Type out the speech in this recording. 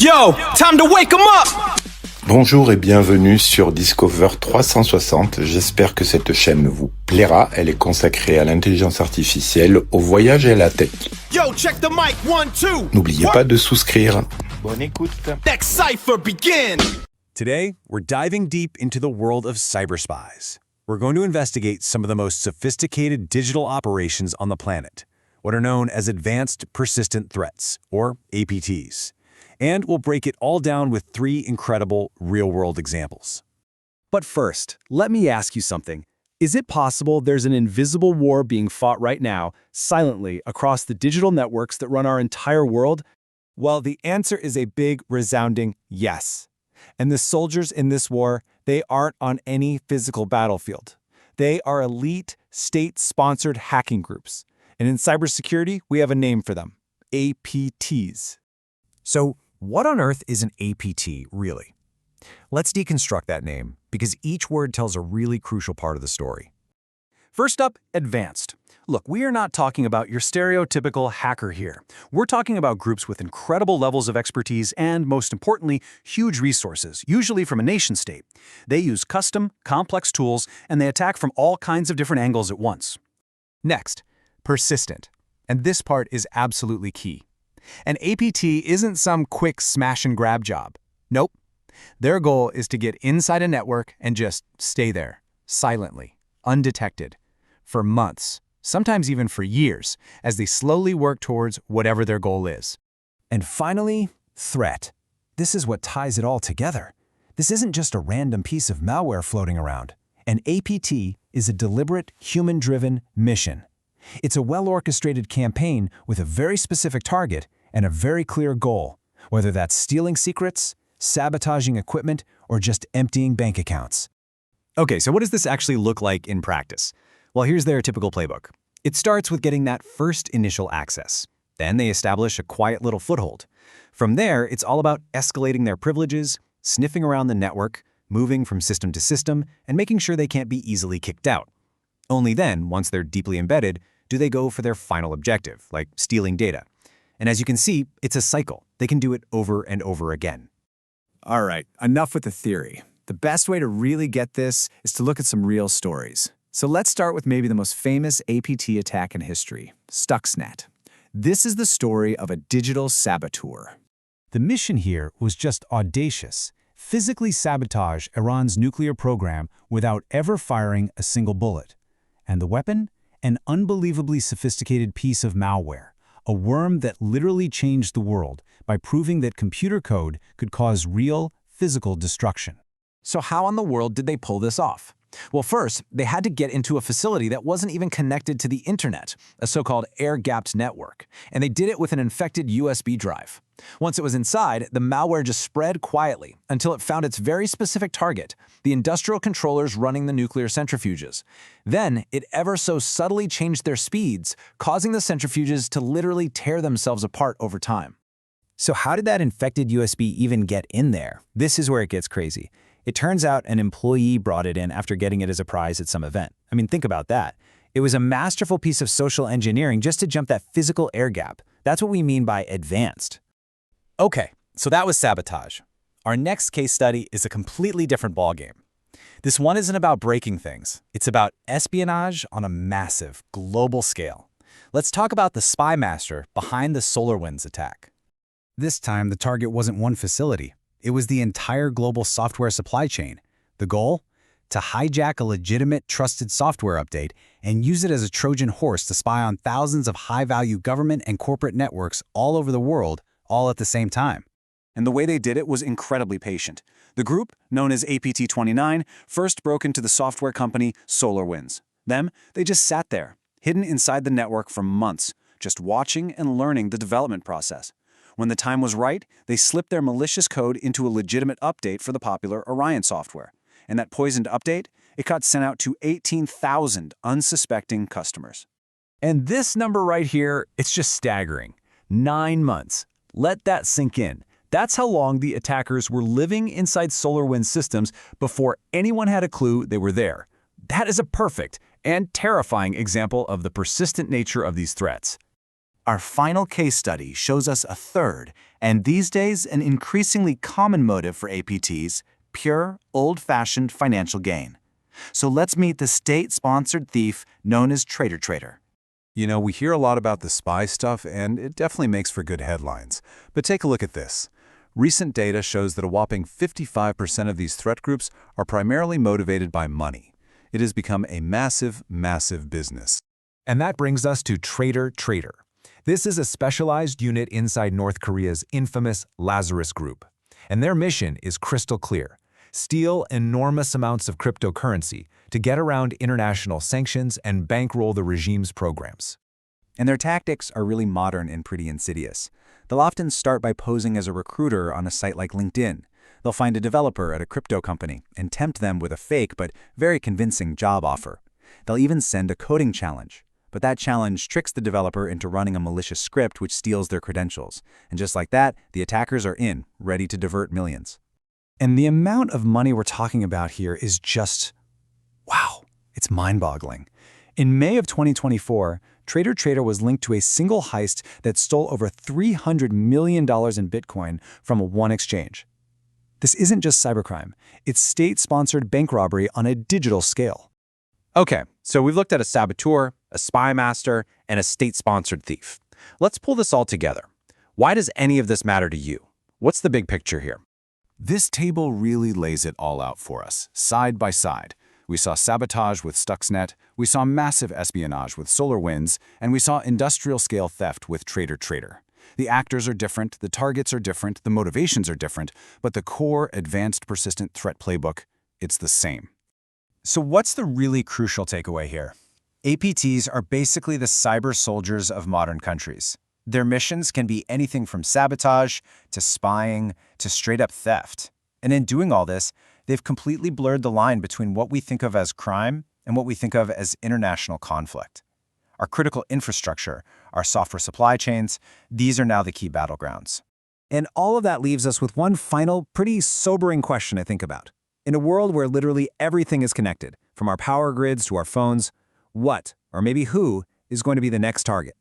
Yo, time to wake 'em up! Bonjour et bienvenue sur Discover 360. J'espère que cette chaîne vous plaira. Elle est consacrée à l'intelligence artificielle, au voyage et à la tech. Yo, check the mic, 1, 2. N'oubliez pas de souscrire. Bonne écoute. Next cipher begin! Today, we're diving deep into the world of cyberspies. We're going to investigate some of the most sophisticated digital operations on the planet, what are known as advanced persistent threats, or APTs. And we'll break it all down with 3 incredible real-world examples. But first, let me ask you something. Is it possible there's an invisible war being fought right now, silently, across the digital networks that run our entire world? Well, the answer is a big, resounding yes. And the soldiers in this war, they aren't on any physical battlefield. They are elite, state-sponsored hacking groups. And in cybersecurity, we have a name for them: APTs. So, what on earth is an APT, really? Let's deconstruct that name, because each word tells a really crucial part of the story. First up, advanced. Look, we are not talking about your stereotypical hacker here. We're talking about groups with incredible levels of expertise and, most importantly, huge resources, usually from a nation-state. They use custom, complex tools, and they attack from all kinds of different angles at once. Next, persistent. And this part is absolutely key. An APT isn't some quick smash-and-grab job. Nope. Their goal is to get inside a network and just stay there, silently, undetected, for months, sometimes even for years, as they slowly work towards whatever their goal is. And finally, threat. This is what ties it all together. This isn't just a random piece of malware floating around. An APT is a deliberate, human-driven mission. It's a well-orchestrated campaign with a very specific target and a very clear goal, whether that's stealing secrets, sabotaging equipment, or just emptying bank accounts. Okay, so what does this actually look like in practice? Well, here's their typical playbook. It starts with getting that first initial access. Then they establish a quiet little foothold. From there, it's all about escalating their privileges, sniffing around the network, moving from system to system, and making sure they can't be easily kicked out. Only then, once they're deeply embedded, do they go for their final objective, like stealing data. And as you can see, it's a cycle. They can do it over and over again. All right, enough with the theory. The best way to really get this is to look at some real stories. So let's start with maybe the most famous APT attack in history, Stuxnet. This is the story of a digital saboteur. The mission here was just audacious: physically sabotage Iran's nuclear program without ever firing a single bullet. And the weapon? An unbelievably sophisticated piece of malware, a worm that literally changed the world by proving that computer code could cause real, physical destruction. So how in the world did they pull this off? Well, first, they had to get into a facility that wasn't even connected to the internet, a so-called air-gapped network, and they did it with an infected USB drive. Once it was inside, the malware just spread quietly until it found its very specific target, the industrial controllers running the nuclear centrifuges. Then, it ever so subtly changed their speeds, causing the centrifuges to literally tear themselves apart over time. So how did that infected USB even get in there? This is where it gets crazy. It turns out an employee brought it in after getting it as a prize at some event. I mean, think about that. It was a masterful piece of social engineering just to jump that physical air gap. That's what we mean by advanced. Okay, so that was sabotage. Our next case study is a completely different ballgame. This one isn't about breaking things. It's about espionage on a massive, global scale. Let's talk about the spy master behind the SolarWinds attack. This time, the target wasn't one facility. It was the entire global software supply chain. The goal? To hijack a legitimate, trusted software update and use it as a Trojan horse to spy on thousands of high-value government and corporate networks all over the world, all at the same time. And the way they did it was incredibly patient. The group, known as APT-29, first broke into the software company SolarWinds. They just sat there, hidden inside the network for months, just watching and learning the development process. When the time was right, they slipped their malicious code into a legitimate update for the popular Orion software. And that poisoned update, it got sent out to 18,000 unsuspecting customers. And this number right here, it's just staggering. 9 months. Let that sink in. That's how long the attackers were living inside SolarWinds systems before anyone had a clue they were there. That is a perfect and terrifying example of the persistent nature of these threats. Our final case study shows us a third And these days, an increasingly common motive for APTs, pure, old-fashioned financial gain. So let's meet the state-sponsored thief known as Trader. You know, we hear a lot about the spy stuff, and it definitely makes for good headlines. But take a look at this. Recent data shows that a whopping 55% of these threat groups are primarily motivated by money. It has become a massive, massive business. And that brings us to Trader. This is a specialized unit inside North Korea's infamous Lazarus Group. And their mission is crystal clear: steal enormous amounts of cryptocurrency to get around international sanctions and bankroll the regime's programs. And their tactics are really modern and pretty insidious. They'll often start by posing as a recruiter on a site like LinkedIn. They'll find a developer at a crypto company and tempt them with a fake but very convincing job offer. They'll even send a coding challenge. But that challenge tricks the developer into running a malicious script which steals their credentials. And just like that, the attackers are in, ready to divert millions. And the amount of money we're talking about here is just, wow, it's mind-boggling. In May of 2024, Trader was linked to a single heist that stole over $300 million in Bitcoin from one exchange. This isn't just cybercrime. It's state-sponsored bank robbery on a digital scale. Okay, so we've looked at a saboteur, a spy master, and a state-sponsored thief. Let's pull this all together. Why does any of this matter to you? What's the big picture here? This table really lays it all out for us, side by side. We saw sabotage with Stuxnet, we saw massive espionage with SolarWinds, and we saw industrial-scale theft with Trader. The actors are different, the targets are different, the motivations are different, but the core advanced persistent threat playbook, it's the same. So what's the really crucial takeaway here? APTs are basically the cyber soldiers of modern countries. Their missions can be anything from sabotage to spying to straight-up theft. And in doing all this, they've completely blurred the line between what we think of as crime and what we think of as international conflict. Our critical infrastructure, our software supply chains, these are now the key battlegrounds. And all of that leaves us with one final, pretty sobering question to think about. In a world where literally everything is connected, from our power grids to our phones, what, or maybe who, is going to be the next target?